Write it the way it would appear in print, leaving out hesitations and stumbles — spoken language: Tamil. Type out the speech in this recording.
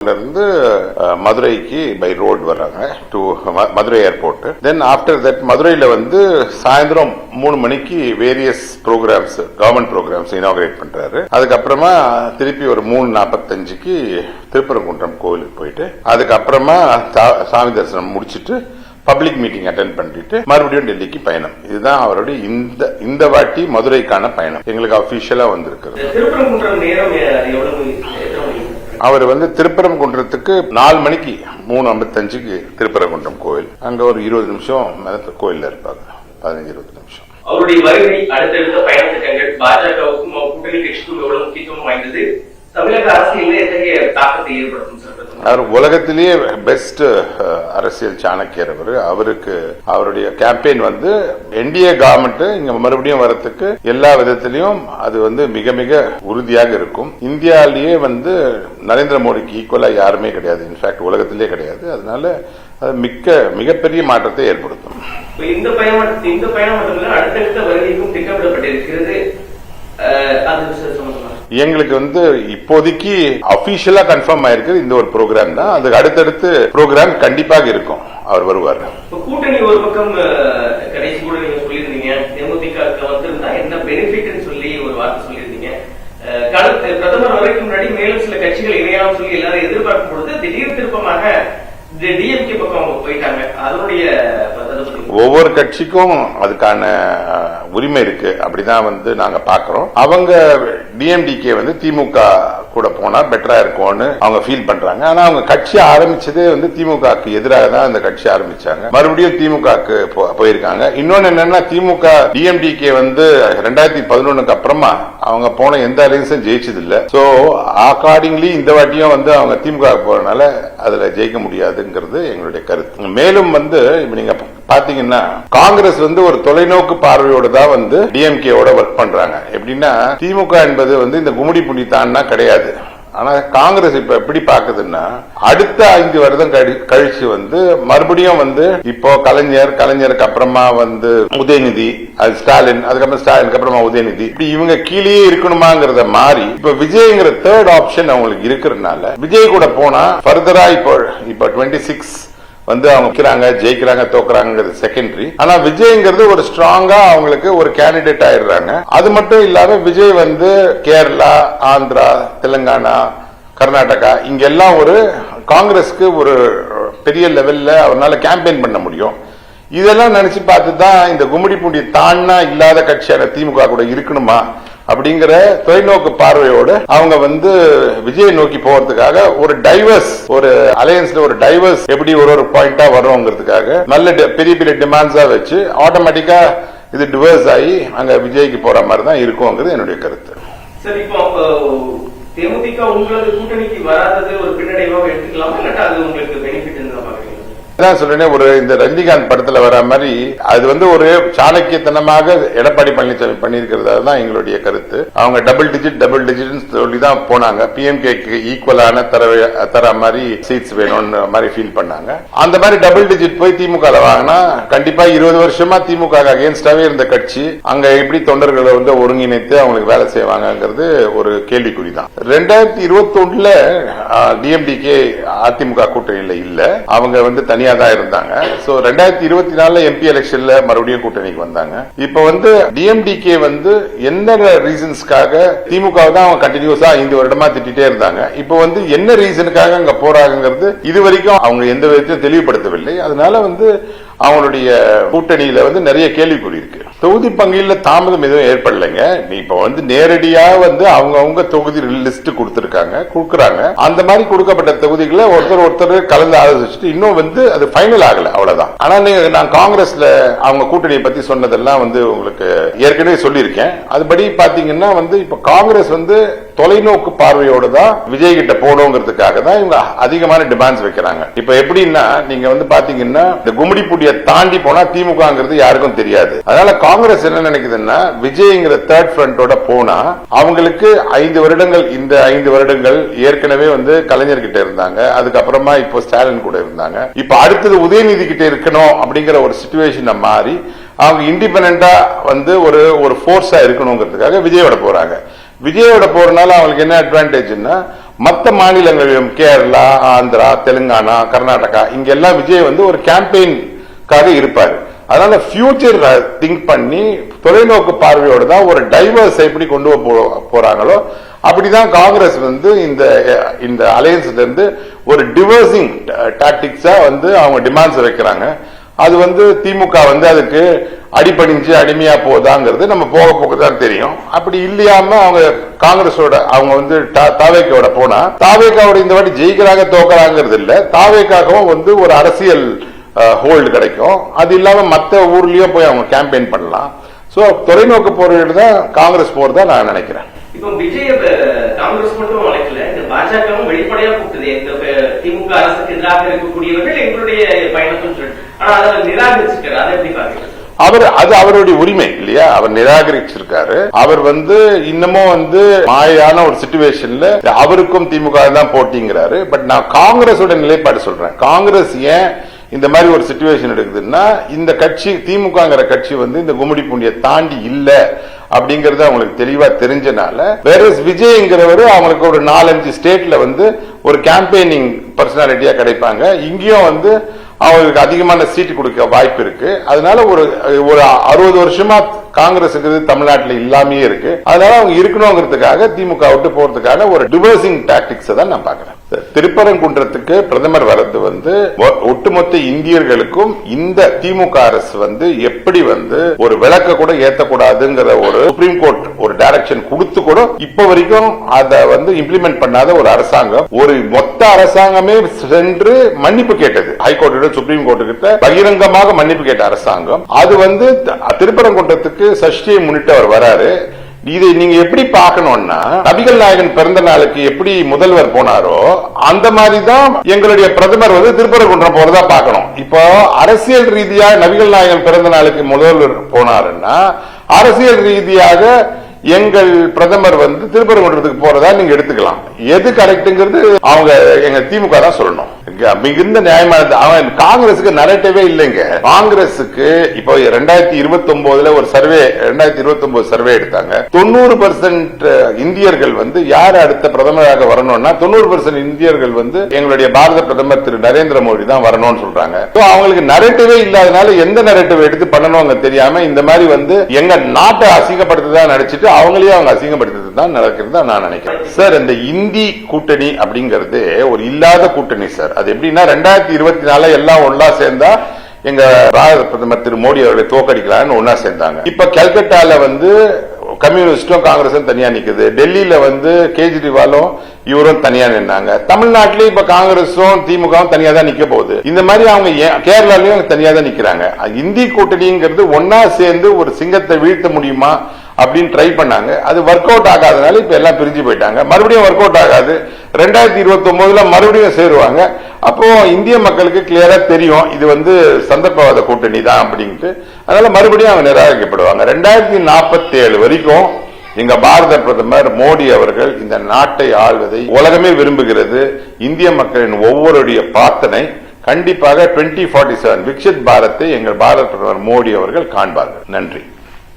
இருந்து மதுரைக்கு பை ரோட் வர்றாங்க to Madurai airport. Then after that மதுரையில வந்து சாயந்தரம் 3 மணிக்கு various programmes government programmes inaugurate பண்றாரு. அதுக்கப்புறமா திருப்பி ஒரு 3:45க்கு திருப்பரங்குன்றம் கோவிலுக்கு போயிட்டு அதுக்கப்புறமா சாமி தரிசனம் முடிச்சிட்டு பப்ளிக் மீட்டிங் அட்டென்ட் பண்ணிட்டு மறுபடியும் டெல்லிக்கு பயணம். இதுதான் அவருடைய இந்த வாட்டி மதுரைக்கான பயணம் எங்களுக்கு அபிஷியலா வந்திருக்கு. அவர் வந்து திருப்பரங்குன்றத்துக்கு 4 மணிக்கு 3:55க்கு திருப்பரங்குன்றம் கோயில், அங்க ஒரு 20 நிமிஷம் கோயில்ல இருப்பாங்க, 15-20 நிமிஷம். அவருடைய வருகை அடுத்தடுத்த பயண திட்டங்கள் பாஜகவுக்கும் கூட்டணி கட்சிக்கும் எவ்வளவு முக்கியத்துவம் வாய்ந்தது, தமிழக அரசியலில் எத்தகைய தாக்கத்தை ஏற்படுத்தும்? அவர் உலகத்திலேயே பெஸ்ட் அரசியல் சாணக்கியர். அவருக்கு அவருடைய கேம்பெயின் வந்து என்டிஏ கவர்மெண்ட் இங்க மறுபடியும் வரத்துக்கு எல்லா விதத்திலையும் அது வந்து மிக மிக உறுதியாக இருக்கும். இந்தியாவிலேயே வந்து நரேந்திர மோடிக்கு ஈக்குவலா யாருமே கிடையாது, இன்ஃபேக்ட் உலகத்திலே கிடையாது. அதனால அது மிகப்பெரிய மாற்றத்தை ஏற்படுத்தும். இந்த பயணம் மட்டுமல்ல அடுத்தடுத்த வருகைக்கும் திட்டமிடப்பட்டிருக்கிறது. எங்களுக்கு வந்து இப்போதைக்கு அபிஷியலா கன்ஃபார்ம் ஆயிருக்கு இந்த ஒரு ப்ரோக்ராம் தான். அதுக்கு அடுத்தடுத்து ப்ரோக்ராம் கண்டிப்பாக இருக்கும். அவர் வருவார். கூட்டணி ஒரு பக்கம் கடைசி கூட நீங்க சொல்லியிருந்தீங்க, தேமுதிக வந்திருந்தா என்ன பெனிஃபிட் சொல்லி ஒரு வார்த்தை சொல்லியிருந்தீங்க. பிரதமர் வரைக்கும் முன்னாடி மேலும் சில கட்சிகள் இணையாம சொல்லி எல்லாரும் எதிர்பார்க்கும் பொழுது திடீர் திருப்பமாக டிஎம்கே பக்கம் போயிட்டாங்க. அதனுடைய ஒவ்வொரு கட்சிக்கும் அதுக்கான உரிமை இருக்கு, அப்படிதான் வந்து நாங்க பாக்குறோம். அவங்க டிஎம்டிகே வந்து திமுக கூட போனா பெட்டரா இருக்கும்னு அவங்க ஃபீல் பண்றாங்க. ஆனா அவங்க கட்சி ஆரம்பிச்சதே வந்து திமுகக்கு எதிராக தான் அந்த கட்சி ஆரம்பிச்சாங்க. மறுபடியும் திமுகக்கு போயிருக்காங்க. இன்னொன்னு என்னன்னா, திமுக டிஎம்டிகே வந்து 2011க்கு அப்புறமா அவங்க போன எந்த அலைன்ஸும் ஜெயிச்சது இல்ல. சோ அக்கார்டிங்லி இந்த வாட்டியும் வந்து அவங்க திமுக போறதுனால அதுல ஜெயிக்க முடியாதுங்கிறது எங்களுடைய கருத்து. மேலும் வந்து நீங்க பாத்தீங்கன்னா காங்கிரஸ் வந்து ஒரு தொலைநோக்கு பார்வையோட தான் வந்து டிஎம்கேவோட ஒர்க் பண்றாங்க. எப்படின்னா, திமுக என்பது வந்து இந்த கும்மிடி புண்டி தான்னா கிடையாது. ஆனா காங்கிரஸ் இப்ப எப்படி பாக்குதுன்னா, அடுத்த 5 வருடம் கழிச்சு வந்து மறுபடியும் வந்து இப்போ கலைஞருக்கு அப்புறமா வந்து உதயநிதி, அது ஸ்டாலின், அதுக்கப்புறம் ஸ்டாலினுக்கு அப்புறமா உதயநிதி, இப்படி இவங்க கீழே இருக்கணுமாங்கிறத மாறி இப்ப விஜய்ங்கிற தேர்ட் ஆப்ஷன் அவங்களுக்கு இருக்கிறதுனால விஜய் கூட போனா ஃபர்தரா இப்போ 26 வந்து அவங்க ஜெயிக்கிறாங்க தோக்குறாங்கிறது செகண்டரி. ஆனா விஜய்ங்கிறது ஒரு ஸ்ட்ராங்கா அவங்களுக்கு ஒரு கேண்டிடேட் ஆயிடுறாங்க. அது மட்டும் இல்லாம விஜய் வந்து கேரளா, ஆந்திரா, தெலுங்கானா, கர்நாடகா இங்கெல்லாம் ஒரு காங்கிரஸ்க்கு ஒரு பெரிய லெவல்ல அவரால் கேம்பெயின் பண்ண முடியும். இதெல்லாம் நினைச்சு பார்த்துதான் இந்த கும்மிடி பூண்டி தானா இல்லாத கட்சியான திமுக கூட இருக்கணுமா அப்படிங்கிற தொலைநோக்கு பார்வையோடு அவங்க வந்து விஜய் நோக்கி போறதுக்காக ஒரு டைவர்ஸ், ஒரு அலையன்ஸ்ல ஒரு டைவர்ஸ் எப்படி ஒரு பாயிண்டா வரும்ங்கிறதுக்காக நல்ல பெரிய பெரிய டிமாண்ட்ஸா வச்சு ஆட்டோமேட்டிக்கா இது டிவர்ஸ் ஆகி அங்க விஜய்க்கு போற மாதிரி தான் இருக்கும்ங்கிறது என்னுடைய கருத்து. சரி, இப்போ தேமுதிக உங்களது கூட்டணிக்கு வராதது ஒரு பின்னடைவாக எடுத்துக்கலாமா, இல்லாட்டா அது உங்களுக்கு பெனிஃபிட் பாக்குறீங்க? சொல்றேன், ஒரு இந்த ரஜினிகாந்த் படத்துல வர மாதிரி அது வந்து ஒரு சாணக்கியத்தனமாக எடப்பாடி பழனிசாமி பண்ணிருக்கிறதா தான் எங்களுடைய கருத்து. அவங்க டபுள் டிஜிட் சொல்லிதான் போனாங்க. பிஎம்கேக்கு ஈக்குவலான தர மாதிரி சீட்ஸ் வேணும்னு மாதிரி ஃபீல் பண்ணாங்க. அந்த மாதிரி டபுள் டிஜிட் போய் திமுக வாங்கினா கண்டிப்பா 20 வருஷமா திமுக அகேன்ஸ்டாவே இருந்த கட்சி அங்க எப்படி தொண்டர்களை வந்து ஒருங்கிணைத்து அவங்களுக்கு வேலை செய்வாங்கிறது ஒரு கேள்விக்குறி தான். 2021ல டிஎம்டிகே அதிமுக கூட்டணியில இல்ல, அவங்க வந்து தனியா தான் இருந்தாங்க. சோ 2024 எம்பி எலெக்ஷன்ல மறுபடியும் கூட்டணிக்கு வந்தாங்க. இப்ப வந்து டிஎம்டிகே வந்து என்ன ரீசன்ஸ்க்காக திமுக தான் அவங்க கண்டினியூஸா 5 வருடமா திட்டிட்டே இருந்தாங்க. இப்ப வந்து என்ன ரீசனுக்காக அங்க போறாங்கிறது இதுவரைக்கும் அவங்க எந்த விதத்தையும் தெளிவுபடுத்தவில்லை. அதனால வந்து அவங்களுடைய கூட்டணியில வந்து நிறைய கேள்விக்குறி இருக்கு. தொகுதி பங்கீடுல தாமதம் எதுவும் ஏற்படலைங்க. இப்ப வந்து நேரடியா வந்து அவங்க தொகுதி லிஸ்ட் கொடுக்கறாங்க. அந்த மாதிரி கொடுக்கப்பட்ட தொகுதிகளை ஒருத்தர் கலந்து ஆலோசிச்சுட்டு இன்னும் வந்து அது ஃபைனல் ஆகல, அவ்வளவுதான். ஆனா நான் காங்கிரஸ்ல அவங்க கூட்டணியை பத்தி சொன்னதெல்லாம் வந்து உங்களுக்கு ஏற்கனவே சொல்லியிருக்கேன். அதுபடி பாத்தீங்கன்னா வந்து இப்ப காங்கிரஸ் வந்து தொலைநோக்கு பார்வையோடு தான் விஜய் கிட்ட போனோங்கிறதுக்காக தான் இவங்க அதிகமான டிமாண்ட்ஸ் வைக்கிறாங்க. இப்ப எப்படின்னா, நீங்க வந்து பாத்தீங்கன்னா இந்த கும்மிடி பூண்டியை தாண்டி போனா திமுகங்கிறது யாருக்கும் தெரியாது. அதனால காங்கிரஸ் என்ன நினைக்குதுன்னா, விஜய்ங்கிற தேர்ட் ஃப்ரண்டோட போனா அவங்களுக்கு 5 வருடங்கள், இந்த 5 வருடங்கள் ஏற்கனவே வந்து கலைஞர்கிட்ட இருந்தாங்க, அதுக்கப்புறமா இப்போ ஸ்டாலின் கூட இருந்தாங்க, இப்ப அடுத்தது உதயநிதி கிட்ட இருக்கணும் அப்படிங்கிற ஒரு சிச்சுவேஷன் மாறி அவங்க இண்டிபெண்டா வந்து ஒரு போர்ஸா இருக்கணுங்கிறதுக்காக விஜயோட போறாங்க. விஜயோட போறதுனால அவங்களுக்கு என்ன அட்வான்டேஜ்னா, மற்ற மாநிலங்களிலும் கேரளா, ஆந்திரா, தெலுங்கானா, கர்நாடகா இங்கெல்லாம் விஜய் வந்து ஒரு கேம்பெயின்காக இருப்பாரு. அதனால ஃபியூச்சர் திங்க் பண்ணி தொலைநோக்கு பார்வையோடு தான் ஒரு டைவர்ஸ் எப்படி கொண்டு போறாங்களோ அப்படிதான் காங்கிரஸ் வந்து இந்த அலையன்ஸ்ல இருந்து ஒரு டிவர்சிங் டாக்டிக்ஸா வந்து அவங்க டிமாண்ட்ஸ் வைக்கிறாங்க. அது வந்து திமுக வந்து அதுக்கு அடிபணிஞ்சு அடிமையா போதாங்கிறது நம்ம போக போக தான் தெரியும். அப்படி இல்லையாம அவங்க காங்கிரஸோட அவங்க வந்து தாவேக்காவோட போனா தாவேக்காவோட இந்த வாட்டி ஜெயிக்கிறாங்க தோக்கறாங்கிறது இல்ல, தாவேக்காகவும் வந்து ஒரு அரசியல் ஹோல்டு கிடைக்கும். அது இல்லாம மத்த ஊர்லயும் போய் அவங்க கேம்பெயின் பண்ணலாம். சோ தொலைநோக்கு போறது தான் காங்கிரஸ் போறதா நான் நினைக்கிறேன். இப்போ விஜய் காங்கிரஸ் மட்டும் அழைக்கல, இந்த பாஜகவும் வெளிப்படையா கூப்பிட்டது. இந்த திமுக அரசுக்கு எதிராக இருக்கக்கூடியவர்கள் எங்களுடைய பயணத்தும் சொல்லி, ஆனா அதை நிராகரிச்சிருக்காரு. அதை எப்படி பாருங்க? அது அவருடைய உரிமை இல்லையா? அவர் நிராகரிச்சிருக்காரு. அவர் வந்து இன்னமும் வந்து மாயான ஒரு சிச்சுவேஷன்ல அவருக்கும் திமுக தான் போட்டிங்கிறாரு. பட் நான் காங்கிரஸோட நிலைப்பாடு சொல்றேன். காங்கிரஸ் ஏன் இந்த மாதிரி ஒரு சிச்சுவேஷன் எடுக்குதுன்னா, இந்த கட்சி திமுகங்கிற கட்சி வந்து இந்த கும்மிடி பூண்டியை தாண்டி இல்ல அப்படிங்கறது அவங்களுக்கு தெளிவா தெரிஞ்சனால, வேற விஜய்ங்கிறவரு அவங்களுக்கு ஒரு 4-5 ஸ்டேட்ல வந்து ஒரு கேம்பெயினிங் பர்சனாலிட்டியா கிடைப்பாங்க. இங்கேயும் வந்து அவங்களுக்கு அதிகமான சீட்டு கொடுக்க வாய்ப்பு இருக்கு. அதனால ஒரு 60 வருஷமா காங்கிரஸுக்கு தமிழ்நாட்டில் இல்லாமயே இருக்கு. அதனால அவங்க இருக்கணுங்கிறதுக்காக திமுக விட்டு போறதுக்கான ஒரு டிவர்சிங் டாக்டிக்ஸ் தான் நான் பாக்குறேன். திருப்பரங்குன்றத்துக்கு பிரதமர் வர்றது வந்து ஒட்டுமொத்த இந்தியர்களுக்கும் இந்த திமுக அரசு வந்து எப்படி வந்து ஒரு விளக்க கூட ஏத்தக்கூடாதுங்கிற ஒரு சுப்ரீம் கோர்ட் ஒரு டைரக்ஷன் கொடுத்து கூட இப்ப வரைக்கும் அதை வந்து இம்ப்ளிமெண்ட் பண்ணாத ஒரு அரசாங்கம், ஒரு மொத்த அரசாங்கமே சென்று மன்னிப்பு கேட்டது ஹைகோர்ட் சுப்ரீம் கோர்ட்டு கிட்ட பகிரங்கமாக மன்னிப்பு கேட்ட அரசாங்கம். அது வந்து திருப்பரங்குன்றத்துக்கு சஷ்டியை முன்னிட்டு அவர் வராரு. இதை நீங்க எப்படி பார்க்கணும்னா, நபிகள் நாயகன் பிறந்த நாளுக்கு எப்படி முதல்வர் போனாரோ அந்த மாதிரிதான் எங்களுடைய பிரதமர் வந்து திருப்பரங்குன்றம் போறதா பார்க்கணும். இப்போ அரசியல் ரீதியா நபிகள் நாயகன் பிறந்த நாளுக்கு முதல்வர் போனாருன்னா, அரசியல் ரீதியாக எங்கள் பிரதமர் வந்து திருப்பரங்குன்றத்துக்கு போறதா நீங்க எடுத்துக்கலாம். எது கரெக்ட்ங்கிறது அவங்க எங்க திமுக தான் சொல்லணும். மிகுந்த நியாயமானது. அவன் காங்கிரஸுக்கு நரேட்டிவே இல்லைங்க. காங்கிரஸுக்கு இப்போ 2029 ஒரு சர்வே 2029 சர்வே எடுத்தாங்க. 90% இந்தியர்கள் வந்து யார் அடுத்த பிரதமராக வரணும்னா 90% இந்தியர்கள் வந்து எங்களுடைய பாரத பிரதமர் திரு நரேந்திர மோடி தான் வரணும்னு சொல்றாங்க. அவங்களுக்கு நரேட்டிவே இல்லாதனால எந்த நரேட்டிவ் எடுத்து பண்ணணும் தெரியாம இந்த மாதிரி வந்து எங்க நாட்டை அசிங்கப்படுத்ததான் நினைச்சிட்டு அவங்களையே அவங்க அசிங்கப்படுத்துறது தான் நடக்கிறது நான் நினைக்கிறேன். சார், இந்த இந்தி கூட்டணி அப்படிங்கிறது ஒரு இல்லாத கூட்டணி சார். அது எப்படின்னா 2024 எல்லாம் ஒன்னா சேர்ந்தா எங்க பாரத பிரதமர் திரு மோடி அவர்களை தோக்கடிக்கலாம்னு ஒன்னா சேர்ந்தாங்க. இப்ப கல்கட்டால வந்து கம்யூனிஸ்டும் காங்கிரஸும் தனியா நிக்குது. டெல்லியில வந்து கேஜ்ரிவாலும் இவரும் தனியா நின்னாங்க. தமிழ்நாட்டிலேயும் இப்ப காங்கிரஸும் திமுகவும் தனியா தான் நிக்க போகுது. இந்த மாதிரி அவங்க கேரளாலையும் தனியா தான் நிக்கிறாங்க. இந்தி கூட்டணிங்கிறது ஒன்னா சேர்ந்து ஒரு சிங்கத்தை வீழ்த்த முடியுமா அப்படின்னு ட்ரை பண்ணாங்க. அது ஒர்க் அவுட் ஆகாதனால இப்ப எல்லாம் பிரிஞ்சு போயிட்டாங்க. மறுபடியும் ஒர்க் அவுட் ஆகாது. 2029 மறுபடியும் சேருவாங்க. அப்போ இந்திய மக்களுக்கு கிளியரா தெரியும் இது வந்து சந்தர்ப்பவாத கூட்டணி தான் அப்படின்ட்டு. அதனால மறுபடியும் அவங்க நிராகரிக்கப்படுவாங்க. 2047 வரைக்கும் எங்க பாரத பிரதமர் மோடி அவர்கள் இந்த நாட்டை ஆள்வதை உலகமே விரும்புகிறது. இந்திய மக்களின் ஒவ்வொருடைய பிரார்த்தனை கண்டிப்பாக 2047 விக்ஷித் பாரத்தை எங்கள் பாரத பிரதமர் மோடி அவர்கள் காண்பார்கள். நன்றி.